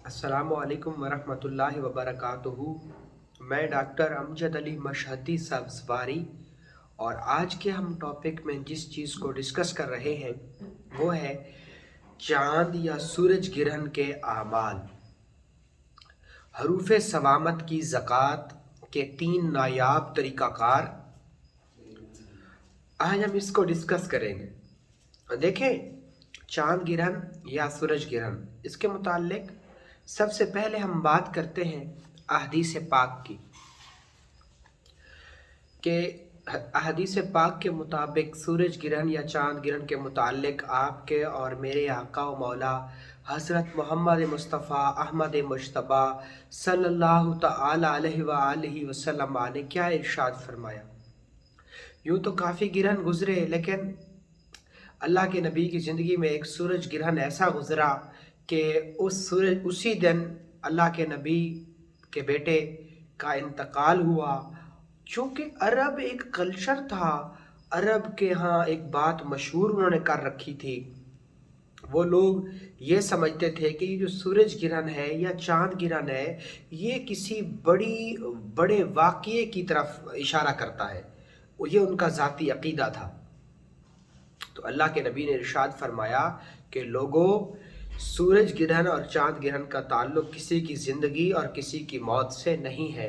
अस्सलामु अलैकुम वरहमतुल्लाहि वबरकातुहू। मैं डॉक्टर अमजद अली मशहदी सब्ज़वारी और आज के हम टॉपिक में जिस चीज़ को डिस्कस कर रहे हैं वो है चाँद या सूरज ग्रहण के आमाल। हरूफ सवामत की ज़कात के 3 नायाब तरीक़ाकार आज हम इसको डिस्कस करेंगे। देखें, चाँद ग्रहण या सूरज ग्रहण, इसके मुताल्लिक सबसे पहले हम बात करते हैं अहदीस पाक की कि अहदीस पाक के मुताबिक सूरज ग्रहण या चाँद ग्रहण के मुताल्लिक आपके और मेरे आका व मौला हज़रत मोहम्मद मुस्तफ़ा अहमद मुज्तबा सल्लल्लाहु तआला अलैहि वसल्लम ने क्या इरशाद फरमाया। यूँ तो काफ़ी ग्रहण गुज़रे, लेकिन अल्लाह के नबी की ज़िंदगी में एक सूरज ग्रहण ऐसा गुज़रा कि उसी दिन अल्लाह के नबी के बेटे का इंतकाल हुआ। चूँकि अरब एक कल्चर था, अरब के यहाँ एक बात मशहूर उन्होंने कर रखी थी। वो लोग ये समझते थे कि ये जो सूरज ग्रहण है या चाँद ग्रहण है, ये किसी बड़े वाक़ये की तरफ इशारा करता है। ये उनका ज़ाती अक़ीदा था। तो अल्लाह के नबी ने इरशाद फरमाया कि लोगों, सूरज ग्रहण और चाँद ग्रहण का ताल्लुक़ किसी की ज़िंदगी और किसी की मौत से नहीं है,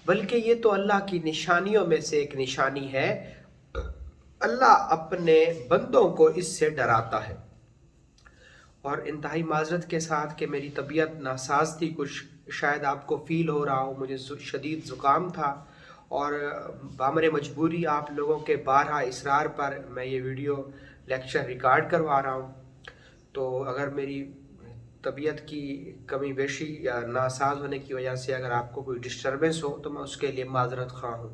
बल्कि ये तो अल्लाह की निशानियों में से एक निशानी है। अल्लाह अपने बंदों को इससे डराता है। और इंतहाई माज़रत के साथ कि मेरी तबीयत नासाज थी, कुछ शायद आपको फ़ील हो रहा हो, मुझे शदीद ज़ुकाम था और बामरे मजबूरी आप लोगों के बारहा इसरार पर मैं ये वीडियो लेक्चर रिकॉर्ड करवा रहा हूँ। तो अगर मेरी तबीयत की कमी बेशी या नासाज होने की वजह से अगर आपको कोई डिस्टर्बेंस हो तो मैं उसके लिए माज़रत ख़्वाह हूँ।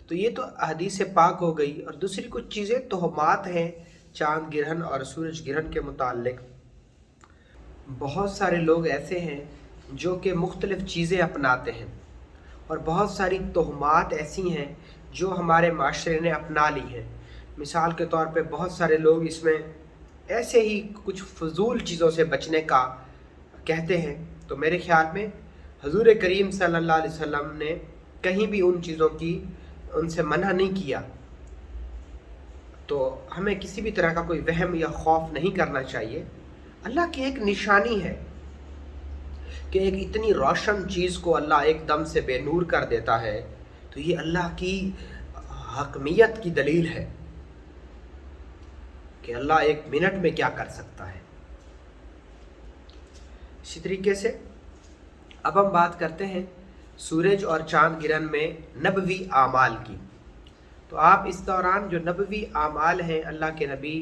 तो ये तो हदीस पाक हो गई। और दूसरी कुछ चीज़ें तोहमात हैं चाँद ग्रहण और सूरज ग्रहण के मुताल्लिक। बहुत सारे लोग ऐसे हैं जो कि मुख्तलिफ़ चीज़ें अपनाते हैं और बहुत सारी तोहमात ऐसी हैं जो हमारे माशरे ने अपना ली हैं। मिसाल के तौर पे बहुत सारे लोग इसमें ऐसे ही कुछ फजूल चीज़ों से बचने का कहते हैं। तो मेरे ख्याल में हजूर करीम सल्लल्लाहु अलैहि वसल्लम ने कहीं भी उन चीज़ों की उनसे मना नहीं किया। तो हमें किसी भी तरह का कोई वहम या खौफ नहीं करना चाहिए। अल्लाह की एक निशानी है कि एक इतनी रोशन चीज़ को अल्लाह एकदम से बेनूर कर देता है, तो ये अल्लाह की हकमियत की दलील है कि अल्लाह एक मिनट में क्या कर सकता है। इसी तरीके से अब हम बात करते हैं सूरज और चाँद ग्रहण में नबवी आमाल की। तो आप इस दौरान जो नबवी आमाल हैं, अल्लाह के नबी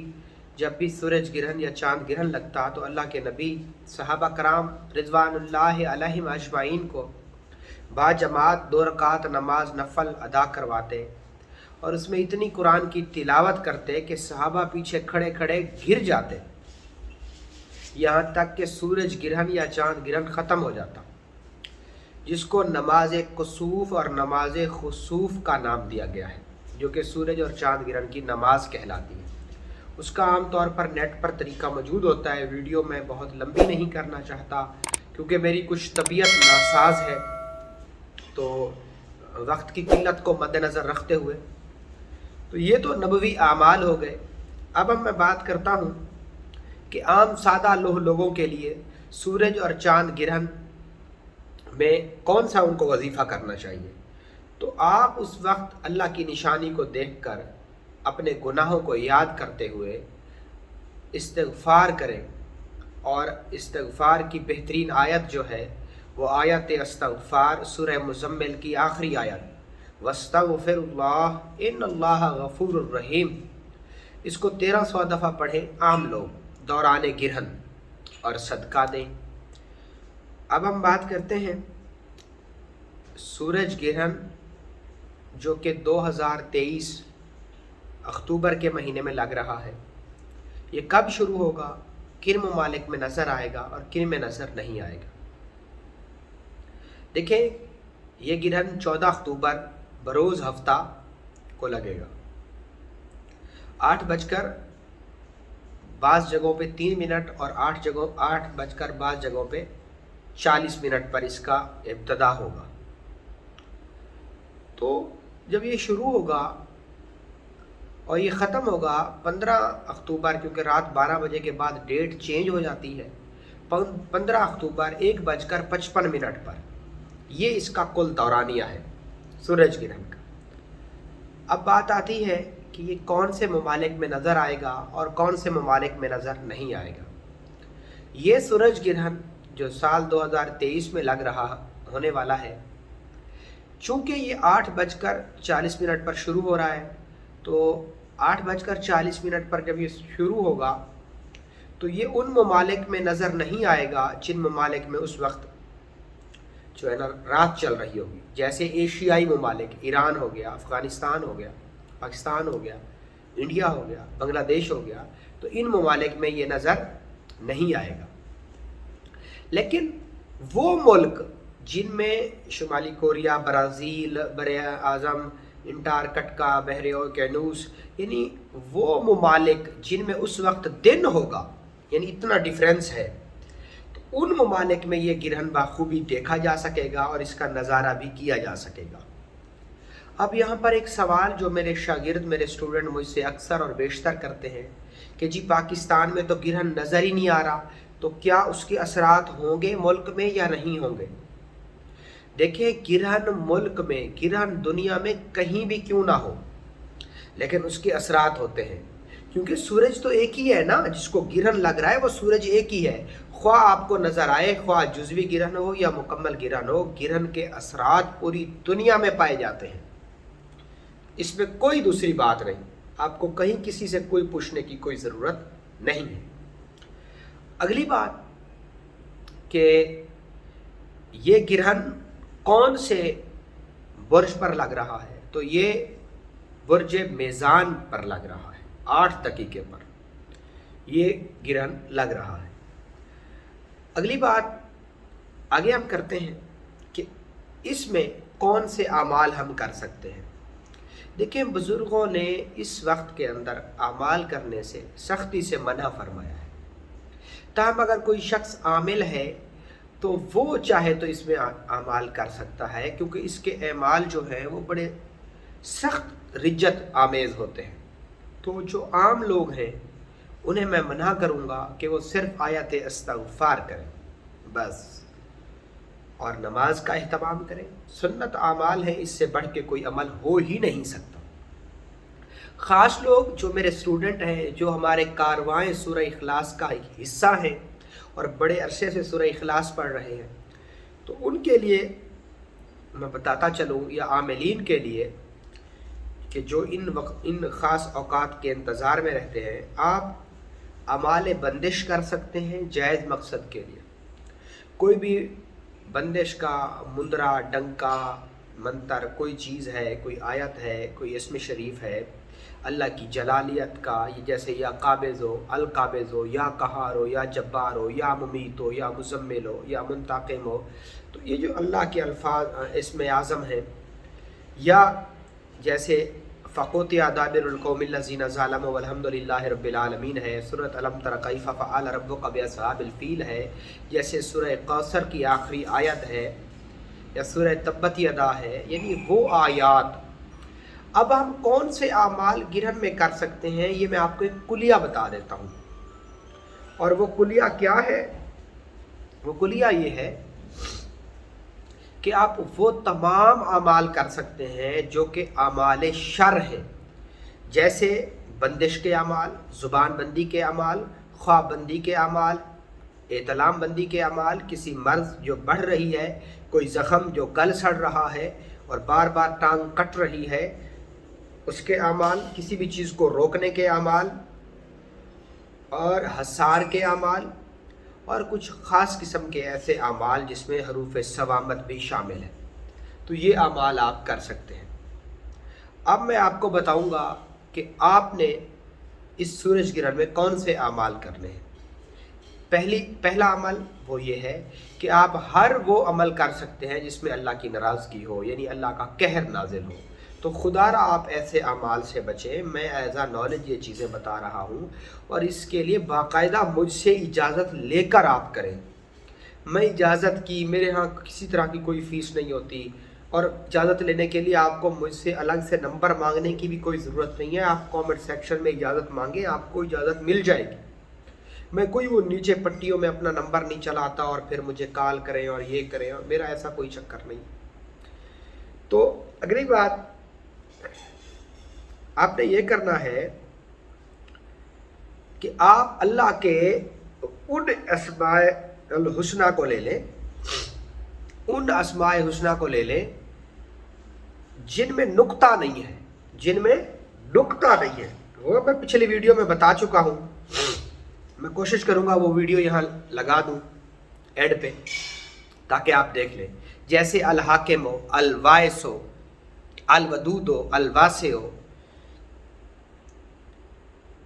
जब भी सूरज ग्रहण या चाँद ग्रहण लगता तो अल्लाह के नबी सहाबा कराम रिज़वानुल्लाहि अलैहिम अजमाइन को बाजमात 2 रकात नमाज नफल अदा करवाते और उसमें इतनी कुरान की तिलावत करते कि सहाबा पीछे खड़े खड़े गिर जाते, यहाँ तक कि सूरज ग्रहण या चाँद ग्रहण ख़त्म हो जाता, जिसको नमाज कुसूफ और नमाज खुसूफ का नाम दिया गया है, जो कि सूरज और चाँद ग्रहण की नमाज कहलाती है। उसका आम तौर पर नेट पर तरीका मौजूद होता है। वीडियो मैं बहुत लंबी नहीं करना चाहता क्योंकि मेरी कुछ तबीयत नासाज है, तो वक्त की किल्लत को मद्देनज़र रखते हुए तो ये तो नबवी आमाल हो गए। अब मैं बात करता हूँ कि आम सादा लोगों के लिए सूरज और चाँद ग्रहण में कौन सा उनको वजीफ़ा करना चाहिए। तो आप उस वक्त अल्लाह की निशानी को देखकर अपने गुनाहों को याद करते हुए इस्तिग़फ़ार करें। और इस्तिग़फ़ार की बेहतरीन आयत जो है वो आयत इस्तिग़फ़ार सूरह मुज़म्मिल की आखिरी आयत, वस्तग़फ़िरुल्लाह इन्नल्लाह गफ़ूरुर रहीम। इसको 1300 दफ़ा पढ़ें आम लोग दौरान ग्रहण और सदका दें। अब हम बात करते हैं सूरज ग्रहण जो कि 2023 अक्टूबर के महीने में लग रहा है। ये कब शुरू होगा, किन ममालिक में नज़र आएगा और किन में नज़र नहीं आएगा। देखें, ये ग्रहण 14 अक्टूबर बरोज़ हफ्ता को लगेगा। 8 बजकर बाज़ जगहों पे 3 मिनट और 8 बजकर बाज़ जगहों पे 40 मिनट पर इसका इब्तदा होगा। तो जब ये शुरू होगा और ये ख़त्म होगा 15 अक्टूबर, क्योंकि रात 12 बजे के बाद डेट चेंज हो जाती है, 15 अक्टूबर 1:55 पर ये इसका कुल दौरानिया है सूरज ग्रहण का। अब बात आती है कि ये कौन से ममालिक में नज़र आएगा और कौन से ममालिक में नज़र नहीं आएगा। ये सूरज ग्रहण जो साल 2023 में लग रहा होने वाला है, चूँकि ये 8:40 पर शुरू हो रहा है, तो 8:40 पर जब ये शुरू होगा तो ये उन ममालिक में नज़र नहीं आएगा जिन ममालिक में उस वक्त जो है ना रात चल रही होगी। जैसे एशियाई ममालिक, ईरान हो गया, अफ़गानिस्तान हो गया, पाकिस्तान हो गया, इंडिया हो गया, बांग्लादेश हो गया, तो इन ममालिक में ये नज़र नहीं आएगा। लेकिन वो मुल्क जिनमें शुमाली कोरिया, ब्राज़ील, बर आज़म, अंटार्कटिका, बहरे ओकेनूस, यानी वो ममालिक जिनमें उस वक्त दिन होगा, यानी इतना डिफरेंस है, तो उन ममालिक में ये ग्रहण बाखूबी देखा जा सकेगा और इसका नज़ारा भी किया जा सकेगा। अब यहाँ पर एक सवाल जो मेरे शागिर्द, मेरे स्टूडेंट मुझसे अक्सर और बेशतर करते हैं कि जी पाकिस्तान में तो ग्रहण नज़र ही नहीं आ रहा, तो क्या उसके असरात होंगे मुल्क में या नहीं होंगे। देखिए, ग्रहण मुल्क में, ग्रहण दुनिया में कहीं भी क्यों ना हो, लेकिन उसके असरात होते हैं, क्योंकि सूरज तो एक ही है ना, जिसको ग्रहण लग रहा है वो सूरज एक ही है। ख्वाह आपको नज़र आए, ख्वाह जुज़वी ग्रहण हो या मुकम्मल ग्रहण हो, ग्रहण के असरात पूरी दुनिया में पाए जाते हैं। इसमें कोई दूसरी बात नहीं, आपको कहीं किसी से कोई पूछने की कोई ज़रूरत नहीं है। अगली बात कि ये ग्रहण कौन से बुर्ज पर लग रहा है, तो ये बुर्ज मेज़ान पर लग रहा है। 8 दकीके पर ये ग्रहण लग रहा है। अगली बात आगे हम करते हैं कि इसमें कौन से आमाल हम कर सकते हैं। देखिए, बुज़ुर्गों ने इस वक्त के अंदर आमाल करने से सख्ती से मना फरमाया है। ताहम अगर कोई शख्स आमिल है तो वो चाहे तो इसमें आमाल कर सकता है, क्योंकि इसके अमाल जो हैं वो बड़े सख्त रिज्जत आमेज़ होते हैं। तो जो आम लोग हैं उन्हें मैं मना करूँगा कि वो सिर्फ आयत इस्तग़फ़ार करें बस, और नमाज का अहतमाम करें। सुन्नत आमाल है, इससे बढ़ के कोई अमल हो ही नहीं सकता। ख़ास लोग जो मेरे स्टूडेंट हैं, जो हमारे कारवाएँ सूरह इखलास का एक हिस्सा हैं और बड़े अरसे से सूरह इखलास पढ़ रहे हैं, तो उनके लिए मैं बताता चलूँ, या आमिलीन के लिए, कि जो इन ख़ास औकात के इंतज़ार में रहते हैं, आप अमाल बंदिश कर सकते हैं जायज़ मकसद के लिए। कोई भी बंदिश का मुंदरा, डंका, मंतर कोई चीज़ है, कोई आयत है, कोई इसम शरीफ है अल्लाह की जलालियत का, ये जैसे या काबिज़ हो, अल काबिज़ हो, या कहार हो, या जब्बार हो, या मुमीत हो, या मुज़म्मिल हो, या मुंताकिम हो, तो ये जो अल्लाह के अल्फाज इसमें आज़म है, या जैसे फ़क़ूत आदाबिरुल क़ौमिल्लज़ीना ज़लमू वल्हम्दुलिल्लाहि रब्बिल आलमीन है, सूरत अलम तरा कैफ़ फ़अल रब्बुका बिअस्हाबिल फ़ील है, जैसे सूरह कौसर की आखिरी आयत है, या सूरह तब्बत यदा है, यानी वो आयात। अब हम कौन से आमाल ग्रहण में कर सकते हैं, ये मैं आपको एक कुलिया बता देता हूँ। और वो कुलिया क्या है? वो कुलिया ये है कि आप वो तमाम आमाल कर सकते हैं जो कि आमाल शर हैं, जैसे बंदिश के अमाल, ज़ुबान बंदी के अमाल, ख्वाब बंदी के अमाल, एतलाम बंदी के अमाल, किसी मर्ज़ जो बढ़ रही है, कोई ज़ख़म जो गल सड़ रहा है और बार बार टांग कट रही है, उसके अमाल, किसी भी चीज़ को रोकने के अमाल, और हसार के अमाल, और कुछ ख़ास किस्म के ऐसे अमाल जिसमें हरूफ सवामत भी शामिल है। तो ये अमाल आप कर सकते हैं। अब मैं आपको बताऊंगा कि आपने इस सूरज ग्रहण में कौन से अमाल करने हैं। पहला अमल वो ये है कि आप हर वो अमल कर सकते हैं जिसमें अल्लाह की नाराज़गी हो, यानी अल्लाह का कहर नाजिल हो। تو خدا را آپ ایسے اعمال سے بچیں. میں ایز اے نالج یہ چیزیں بتا رہا ہوں، اور اس کے لیے باقاعدہ مجھ سے اجازت لے کر آپ کریں. میں اجازت کی، میرے ہاں کسی طرح کی کوئی فیس نہیں ہوتی، اور اجازت لینے کے لیے آپ کو مجھ سے الگ سے نمبر مانگنے کی بھی کوئی ضرورت نہیں ہے. آپ کامنٹ سیکشن میں اجازت مانگیں، آپ کو اجازت مل جائے گی. میں کوئی وہ نیچے پٹیوں میں اپنا نمبر نہیں چلاتا اور پھر مجھے کال کریں اور یہ کریں، اور میرا ایسا کوئی چکر نہیں. تو اگلی بات آپ نے یہ کرنا ہے کہ آپ اللہ کے ان اسماء الحسنہ کو لے لیں، ان اسماء حسنہ کو لے لیں جن میں نقطہ نہیں ہے، جن میں نقطہ نہیں ہے. وہ میں پچھلی ویڈیو میں بتا چکا ہوں. میں کوشش کروں گا وہ ویڈیو یہاں لگا دوں ایڈ پہ تاکہ آپ دیکھ لیں. جیسے الحاکم ہو، الوائس ہو، الودود ہو، الواسع ہو.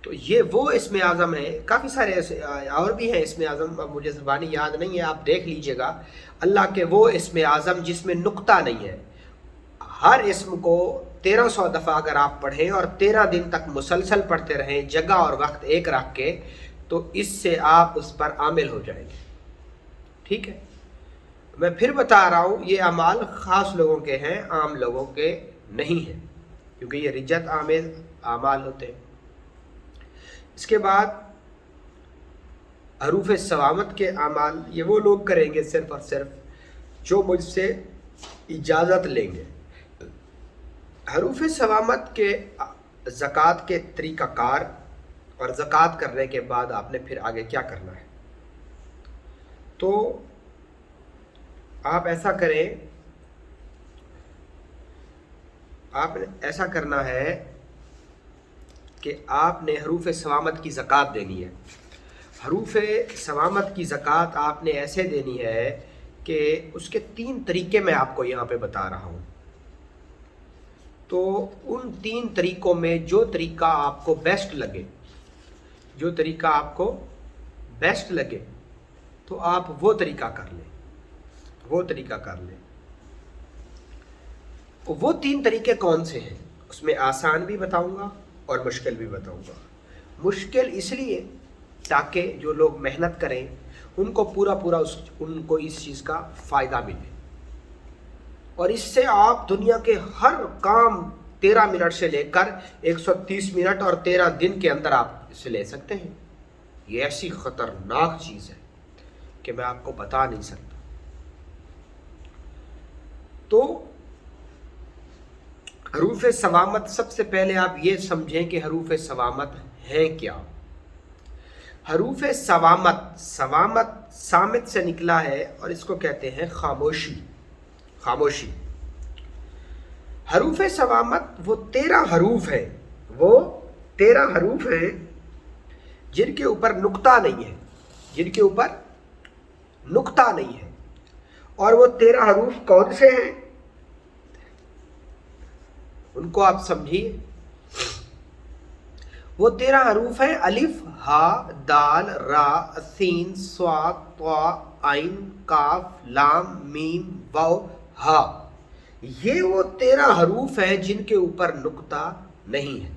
تو یہ وہ اسم اعظم ہے. کافی سارے اور بھی ہیں اسم اعظم، اب مجھے زبانی یاد نہیں ہے، آپ دیکھ لیجئے گا. اللہ کے وہ اسم اعظم جس میں نقطہ نہیں ہے. ہر اسم کو 1300 دفعہ اگر آپ پڑھیں اور 13 دن تک مسلسل پڑھتے رہیں، جگہ اور وقت ایک رکھ کے، تو اس سے آپ اس پر عامل ہو جائیں گے. ٹھیک ہے؟ میں پھر بتا رہا ہوں، یہ اعمال خاص لوگوں کے ہیں، عام لوگوں کے نہیں ہیں، کیونکہ یہ رجت آمیز اعمال ہوتے ہیں. اس کے بعد حروف صوامت کے اعمال، یہ وہ لوگ کریں گے صرف اور صرف جو مجھ سے اجازت لیں گے. حروف صوامت کے زکوٰۃ کے طریقہ کار اور زکوٰۃ کرنے کے بعد آپ نے پھر آگے کیا کرنا ہے. تو آپ ایسا کریں، آپ نے ایسا کرنا ہے کہ آپ نے حروف صوامت کی زکوٰۃ دینی ہے. حروف صوامت کی زکوٰۃ آپ نے ایسے دینی ہے کہ اس کے 3 طریقے میں آپ کو یہاں پہ بتا رہا ہوں. تو ان 3 طریقوں میں جو طریقہ آپ کو بیسٹ لگے، جو طریقہ آپ کو بیسٹ لگے، تو آپ وہ طریقہ کر لیں، وہ طریقہ کر لیں. وہ 3 طریقے کون سے ہیں؟ اس میں آسان بھی بتاؤں گا اور مشکل بھی بتاؤں گا. مشکل اس لیے تاکہ جو لوگ محنت کریں ان کو پورا ان کو اس چیز کا فائدہ ملے، اور اس سے آپ دنیا کے ہر کام 13 منٹ سے لے کر 130 منٹ اور 13 دن کے اندر آپ اسے لے سکتے ہیں. یہ ایسی خطرناک چیز ہے کہ میں آپ کو بتا نہیں سکتا. تو حروف صوامت، سب سے پہلے آپ یہ سمجھیں کہ حروف صوامت ہیں کیا. حروف صوامت، صوامت صامت سے نکلا ہے اور اس کو کہتے ہیں خاموشی. خاموشی. حروف صوامت وہ 13 حروف ہیں، وہ 13 حروف ہیں جن کے اوپر نقطہ نہیں ہے، جن کے اوپر نقطہ نہیں ہے. اور وہ 13 حروف کون سے ہیں ان کو آپ سمجھیے. وہ 13 حروف ہیں: الف، ہا، دال، را، سین، صاد، طا، عین، کاف، لام، میم، واو، ہا. یہ وہ 13 حروف ہیں جن کے اوپر نقطہ نہیں ہے.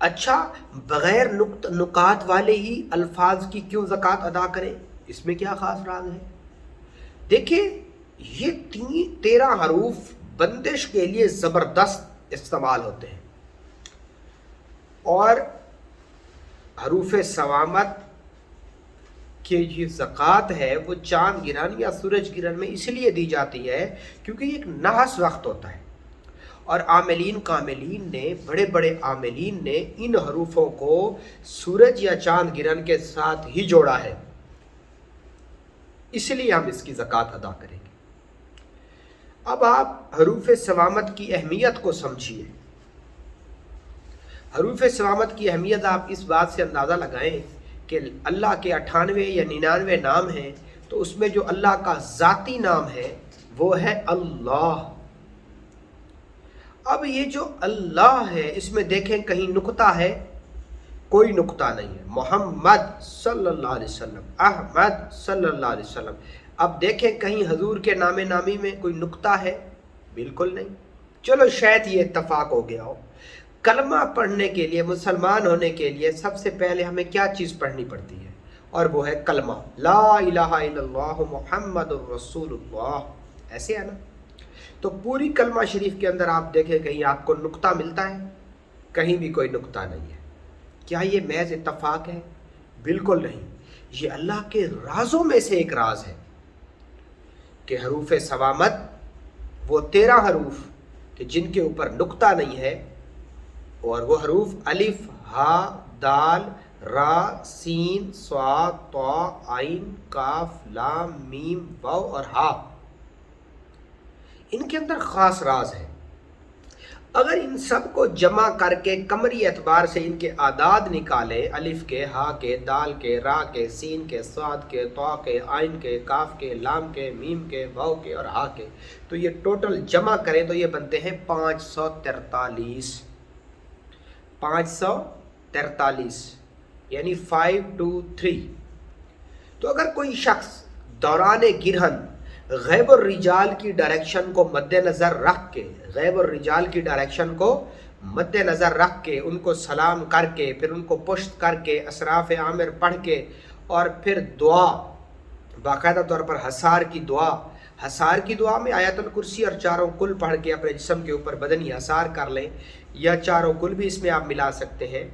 اچھا، بغیر نقات والے ہی الفاظ کی کیوں زکوٰۃ ادا کریں؟ اس میں کیا خاص راز ہے؟ دیکھیں، یہ 13 حروف بندش کے لیے زبردست استعمال ہوتے ہیں. اور حروف صوامت کی یہ زکوٰۃ ہے وہ چاند گرہن یا سورج گرہن میں اس لیے دی جاتی ہے کیونکہ یہ ایک نحس وقت ہوتا ہے، اور عاملین کاملین نے، بڑے بڑے عاملین نے ان حروفوں کو سورج یا چاند گرہن کے ساتھ ہی جوڑا ہے. اس لیے ہم اس کی زکوٰۃ ادا کریں گے. اب آپ حروف صوامت کی اہمیت کو سمجھیے. حروف صوامت کی اہمیت آپ اس بات سے اندازہ لگائیں کہ اللہ کے 98 یا 99 نام ہیں، تو اس میں جو اللہ کا ذاتی نام ہے وہ ہے اللہ. اب یہ جو اللہ ہے اس میں دیکھیں کہیں نقطہ ہے؟ کوئی نقطہ نہیں ہے. محمد صلی اللہ علیہ وسلم، احمد صلی اللہ علیہ وسلم. اب دیکھیں کہیں حضور کے نام نامی میں کوئی نقطہ ہے؟ بالکل نہیں. चलो शायद ये इत्तफाक हो गया हो। कलमा पढ़ने के लिए, मुसलमान होने के लिए सबसे पहले हमें क्या चीज़ पढ़नी पड़ती है, और वो है कलमा, ला इलाहा इल्लल्लाह मुहम्मदुर रसूलुल्लाह, ऐसे है ना। तो पूरी कलमा शरीफ के अंदर आप देखें कहीं आपको नुक्ता मिलता है? कहीं भी कोई नुक्ता नहीं है। क्या ये महज इत्तफाक है? बिल्कुल नहीं। ये अल्लाह के राजों में से एक राज है कि हरूफ सवामत वो 13 हरूफ कि जिनके ऊपर नुक्ता नहीं है, और वो हरूफ अलिफ हा दाल रा सीन स्वाद तौ आइन काफ लाम मीम वाव और हा, इनके अंदर खास राज है। अगर इन सब को जमा करके कमरी एतबार से इनके आदाद निकाले, अलिफ के, हा के, दाल के, रा के, सीन के, स्वाद के, तौ के, आइन के, काफ के, लाम के, मीम के, वाव के और हा के, तो ये टोटल जमा करें तो ये बनते हैं 543। 543 यानी 523। तो अगर कोई शख्स दौरान गिरहन गैब और रिजाल की डायरेक्शन को मद्देनज़र रख के, गैब और रिजाल की डायरेक्शन को मद्देनज़र रख के, उनको सलाम करके, फिर उनको पुश्त करके, असराफ आमिर पढ़ के, और फिर दुआ, बाकायदा तौर पर हसार की दुआ, हसार की दुआ में आयतुल कुर्सी और चारों कुल पढ़ के अपने जिस्म के ऊपर बदनी हसार कर लें, या चारों कुल भी इसमें आप मिला सकते हैं,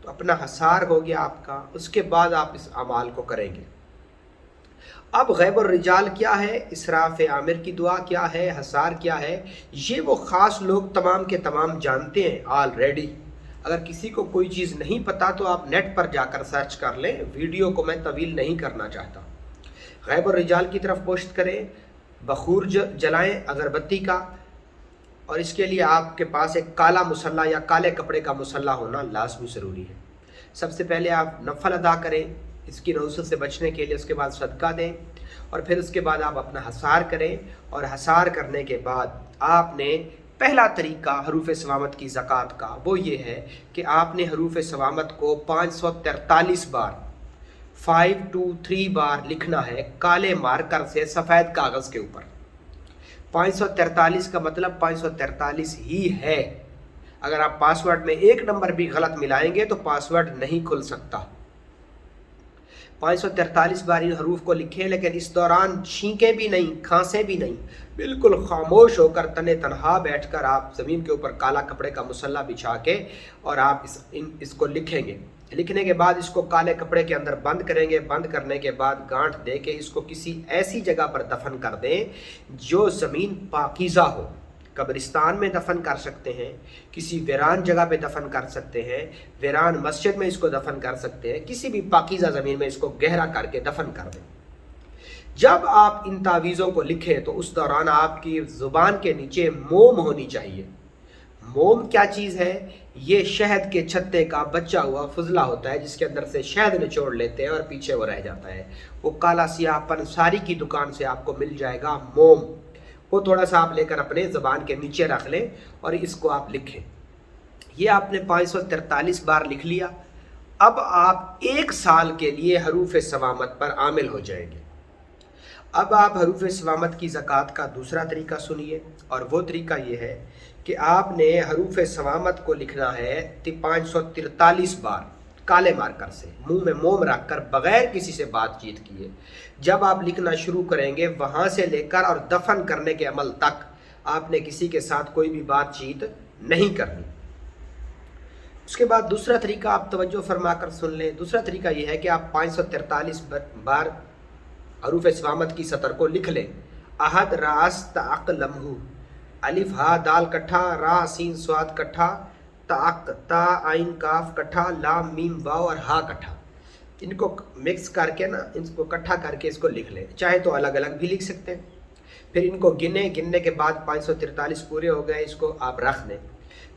तो अपना हसार हो गया आपका। उसके बाद आप इस अमाल को करेंगे। अब गैब और रिजाल क्या है, इसराफ आमिर की दुआ क्या है, हसार क्या है, ये वो ख़ास लोग तमाम के तमाम जानते हैं ऑलरेडी। अगर किसी को कोई चीज़ नहीं पता तो आप नेट पर जाकर सर्च कर लें, वीडियो को मैं तवील नहीं करना चाहता। गैब और रिजाल की तरफ पोस्ट करें, बखूर जलाएं अगरबत्ती का, और इसके लिए आपके पास एक काला मुसल्ला या काले कपड़े का मुसल्ला होना लाजमी ज़रूरी है। सबसे पहले आप नफल अदा करें इसकी नौसत से बचने के लिए, उसके बाद सदका दें, और फिर उसके बाद आप अपना हसार करें। और हसार करने के बाद आपने पहला तरीका हरूफ सवामत की ज़कात का वो ये है कि आपने हरूफ सवामत को 543 बार, 523 बार लिखना है काले मार्कर से सफ़ेद कागज़ के ऊपर। 543 का मतलब 543 ही है। अगर आप पासवर्ड में एक नंबर भी गलत मिलाएंगे तो पासवर्ड नहीं खुल सकता। 543 बार इन हरूफ को लिखें, लेकिन इस दौरान छींकें भी नहीं, खांसें भी नहीं, बिल्कुल खामोश होकर तने तनहा बैठकर आप ज़मीन के ऊपर काला कपड़े का मुसल्ला बिछा के और आप इसको लिखेंगे। लिखने के बाद इसको काले कपड़े के अंदर बंद करेंगे। बंद करने के बाद गांठ दे के इसको किसी ऐसी जगह पर दफन कर दें जो ज़मीन पाकीज़ा हो। कब्रिस्तान में दफन कर सकते हैं, किसी वीरान जगह पे दफन कर सकते हैं, वीरान मस्जिद में इसको दफन कर सकते हैं, किसी भी पाकीज़ा ज़मीन में इसको गहरा करके दफन कर दें। जब आप इन तावीज़ों को लिखें तो उस दौरान आपकी ज़ुबान के नीचे मोम होनी चाहिए। मोम क्या चीज़ है? ये शहद के छत्ते का बच्चा हुआ फुजला होता है जिसके अंदर से शहद निचोड़ लेते हैं और पीछे वो रह जाता है। वो काला सियाह पंसारी की दुकान से आपको मिल जाएगा मोम। वो थोड़ा सा आप लेकर अपने ज़बान के नीचे रख लें और इसको आप लिखें। ये आपने 543 बार लिख लिया। अब आप 1 साल के लिए हरूफ सवामत पर आमिल हो जाएंगे। अब आप हरूफ सवामत की ज़कात का दूसरा तरीका सुनिए, और वो तरीका ये है कि आपने हरूफ सवामत को लिखना है 543 बार काले मार्कर से, मुंह में मोम रखकर बग़ैर किसी से बातचीत किए। जब आप लिखना शुरू करेंगे वहाँ से लेकर और दफन करने के अमल तक आपने किसी के साथ कोई भी बातचीत नहीं करनी। उसके बाद दूसरा तरीका आप तवज्जो फरमा कर सुन लें। दूसरा तरीका यह है कि आप 543 बार हरूफ सवामत की सतर को लिख लें। अहद रास ताक लम्हू, अलिफ हा दाल कट्ठा, रा सीन स्वाद कट्ठा, ताक ता आइन काफ कट्ठा, लाम मीम वाव और हा कट्ठा। इनको मिक्स करके ना, इनको इकट्ठा करके इसको लिख लें। चाहे तो अलग अलग भी लिख सकते हैं। फिर इनको गिनने के बाद 543 पूरे हो गए, इसको आप रख दें।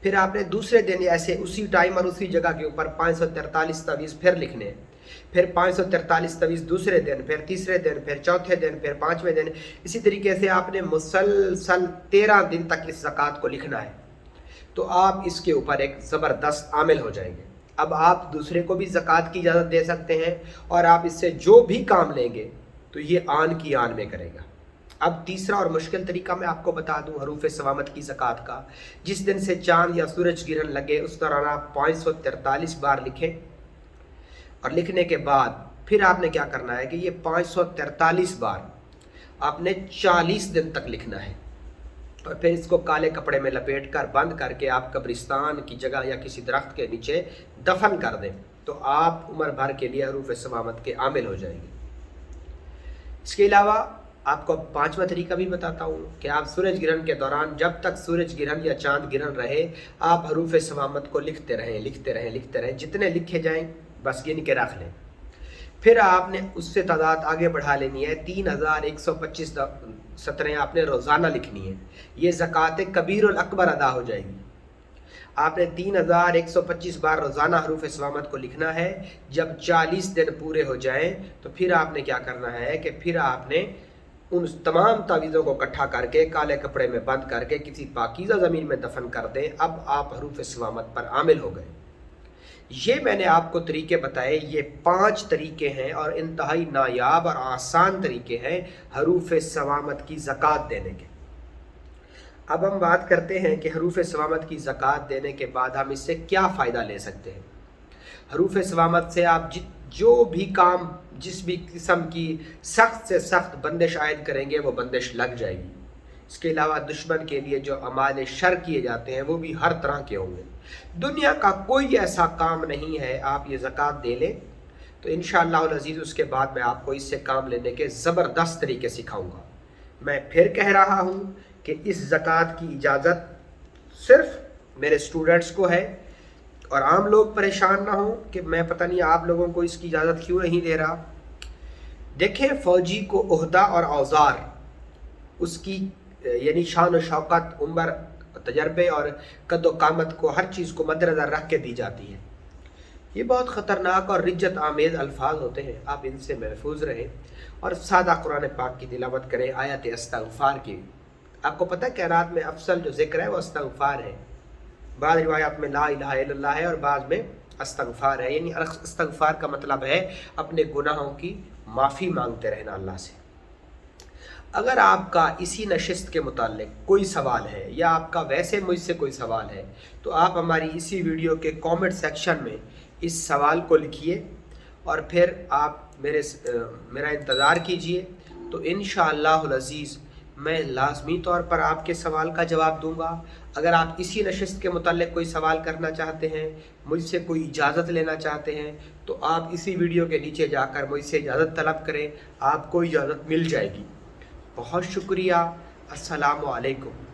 फिर आपने दूसरे दिन ऐसे उसी टाइम और उसी जगह के ऊपर 543 तवीज़ फिर लिखने हैं। फिर 543 तवीज़ दूसरे दिन, फिर तीसरे दिन, फिर चौथे दिन, फिर 5वें दिन। इसी तरीके से आपने मुसलसल 13 दिन तक इस ज़कात को लिखना है। तो आप इसके ऊपर एक ज़बरदस्त आमिल हो जाएंगे। अब आप दूसरे को भी ज़कात की इजाज़त दे सकते हैं, और आप इससे जो भी काम लेंगे तो ये आन की आन में करेगा। اب تیسرا اور مشکل طریقہ میں آپ کو بتا دوں حروف سوامت کی زکوٰۃ کا۔ جس دن سے چاند یا سورج گرہن لگے اس دوران آپ 543 بار لکھیں، اور لکھنے کے بعد پھر آپ نے کیا کرنا ہے کہ یہ 543 بار آپ نے 40 دن تک لکھنا ہے، اور پھر اس کو کالے کپڑے میں لپیٹ کر بند کر کے آپ قبرستان کی جگہ یا کسی درخت کے نیچے دفن کر دیں، تو آپ عمر بھر کے لیے حروف سوامت کے عامل ہو جائیں گے۔ اس کے علاوہ آپ کو پانچواں طریقہ بھی بتاتا ہوں کہ آپ سورج گرہن کے دوران جب تک سورج گرہن یا چاند گرہن رہے آپ حروف سوامت کو لکھتے رہیں، جتنے لکھے جائیں بس گن کے رکھ لیں۔ پھر آپ نے اس سے تعداد آگے بڑھا لینی ہے، 3125 سطریں آپ نے روزانہ لکھنی ہے۔ یہ زکوٰۃ کبیر الاکبر ادا ہو جائے گی۔ آپ نے 3125 بار روزانہ حروف سوامت کو لکھنا ہے۔ جب 40 دن پورے ہو جائیں تو پھر آپ نے کیا کرنا ہے کہ پھر آپ نے ان تمام تعویذوں کو اکٹھا کر کے کالے کپڑے میں بند کر کے کسی پاکیزہ زمین میں دفن کر دیں۔ اب آپ حروف سوامت پر عامل ہو گئے۔ یہ میں نے آپ کو طریقے بتائے، یہ 5 طریقے ہیں اور انتہائی نایاب اور آسان طریقے ہیں حروف سوامت کی زکوٰۃ دینے کے۔ اب ہم بات کرتے ہیں کہ حروف سوامت کی زکوٰۃ دینے کے بعد ہم اس سے کیا فائدہ لے سکتے ہیں۔ حروف سوامت سے آپ جو بھی کام، جس بھی قسم کی سخت سے سخت بندش عائد کریں گے وہ بندش لگ جائے گی۔ اس کے علاوہ دشمن کے لیے جو اعمال شر کیے جاتے ہیں وہ بھی ہر طرح کے ہوں گے۔ دنیا کا کوئی ایسا کام نہیں ہے، آپ یہ زکوٰۃ دے لیں تو انشاءاللہ العزیز اس کے بعد میں آپ کو اس سے کام لینے کے زبردست طریقے سکھاؤں گا۔ میں پھر کہہ رہا ہوں کہ اس زکوٰۃ کی اجازت صرف میرے اسٹوڈنٹس کو ہے، اور عام لوگ پریشان نہ ہوں کہ میں پتہ نہیں آپ لوگوں کو اس کی اجازت کیوں نہیں دے رہا۔ دیکھیں، فوجی کو عہدہ اور اوزار اس کی یعنی شان و شوکت، عمر، تجربے اور قد و قامت کو، ہر چیز کو مد نظر رکھ کے دی جاتی ہے۔ یہ بہت خطرناک اور رجت آمیز الفاظ ہوتے ہیں، آپ ان سے محفوظ رہیں اور سادہ قرآن پاک کی تلاوت کریں، آیت استغفار کی۔ آپ کو پتہ ہے کائنات میں افضل جو ذکر ہے وہ استغفار ہے۔ بعض روایات میں لا الہ الا اللہ ہے اور بعض میں استغفار ہے، یعنی استغفار کا مطلب ہے اپنے گناہوں کی معافی مانگتے رہنا اللہ سے۔ اگر آپ کا اسی نشست کے متعلق کوئی سوال ہے یا آپ کا ویسے مجھ سے کوئی سوال ہے تو آپ ہماری اسی ویڈیو کے کامنٹ سیکشن میں اس سوال کو لکھیے، اور پھر آپ میرا انتظار کیجئے، تو انشاءاللہ العزیز میں لازمی طور پر آپ کے سوال کا جواب دوں گا۔ اگر آپ اسی نشست کے متعلق کوئی سوال کرنا چاہتے ہیں، مجھ سے کوئی اجازت لینا چاہتے ہیں، تو آپ اسی ویڈیو کے نیچے جا کر مجھ سے اجازت طلب کریں، آپ کو اجازت مل جائے گی۔ بہت شکریہ۔ السلام علیکم۔